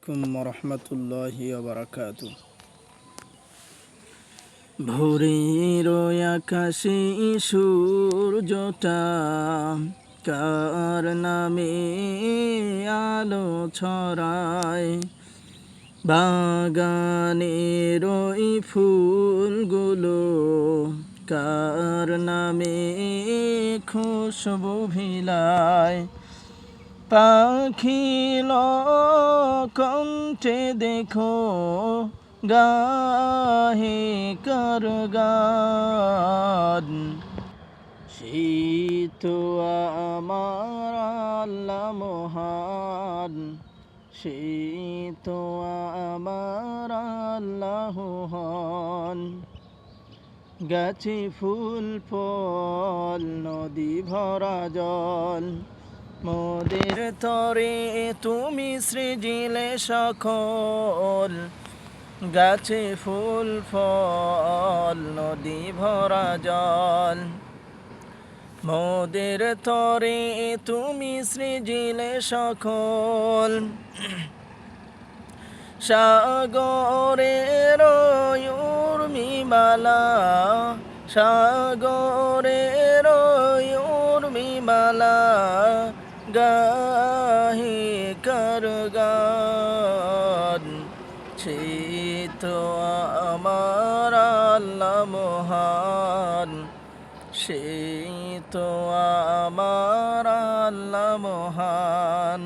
রহমতুল্লাহি বারাকাতু। ভোরের আকাশে সূর্যটা কার নামে আলো ছড়ায়, বাগানের ওই ফুলগুলো কার নামে খুশবু ভিলায়, পাখিল কণ্ঠে দেখো গাহে কার গান, সেই তো আমার আল্লাহ মহান, সেই তো আমার আল্লাহ হন। গাছে ফুল ফল নদী ভরা জল, মোদের তরে তুমি সৃজিলে সকল। গাছে ফুল ফল নদী ভরা জল, মোদের তরে তুমি সৃজিলে সকল। সাগরের উর্মিমালা, সাগরের উর্মিমালা গাহে কার গান, সেই তো আমার আল্লাহ মহান, সেই তো আমার আল্লাহ মহান।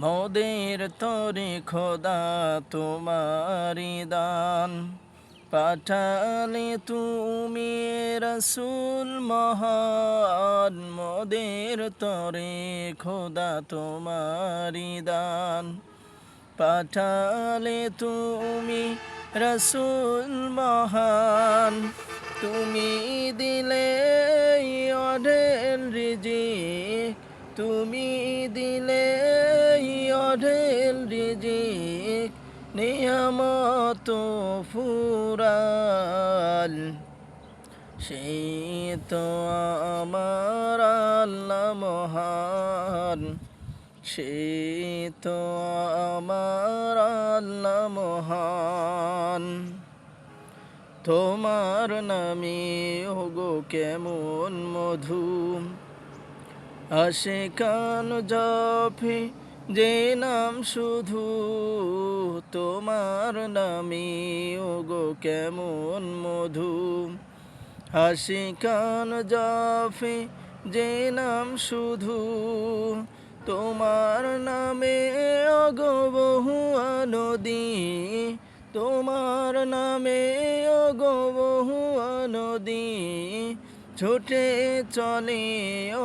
মোদের তরে খোদা তোমারি দান, পাঠালে তুমি রসুল মহান। মোদের তরে খোদা তোমারি দান, পাঠালে তুমি রসুল মহান। তুমি দিলে অঢেল রিজিক, তুমি দিলে অঢেল রিজিক, নিয়ামত ফুরাল, সেই তো আমার আল্লাহ মহান, সেই তো আমার আল্লাহ মহান। তোমার নামে ওগো কেমন মধু, আশিকান জপে যে নাম শুধু, তোমার নামে ওগো কেমন মধু, আশিকান জপে যে নাম শুধু। তোমার নামে ওগো বহুয়া নদী, তোমার নামে ওগো বহুয়া নদী, ছুটে চলে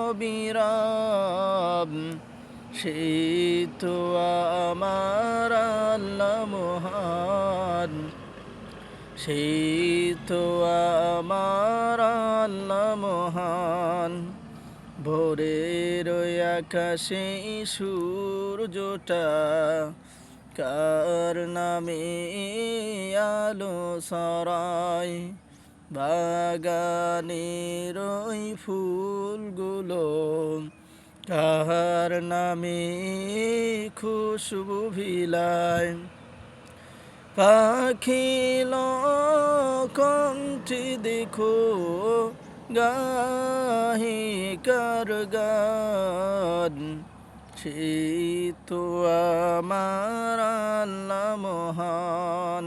অবিরাম, সেই তো আমার আল্লাহ মহান, সেই তো আমার আল্লাহ মহান। ভোরের আকাশে সূর্যটা কার নামে আলো ছড়ায়, বাগানের ওই ফুলগুলো কার নামে খুশবু ভিলায়, পাখিল কণ্ঠে দেখো গাহে কার গান, সেই তো আমার আল্লাহ মহান।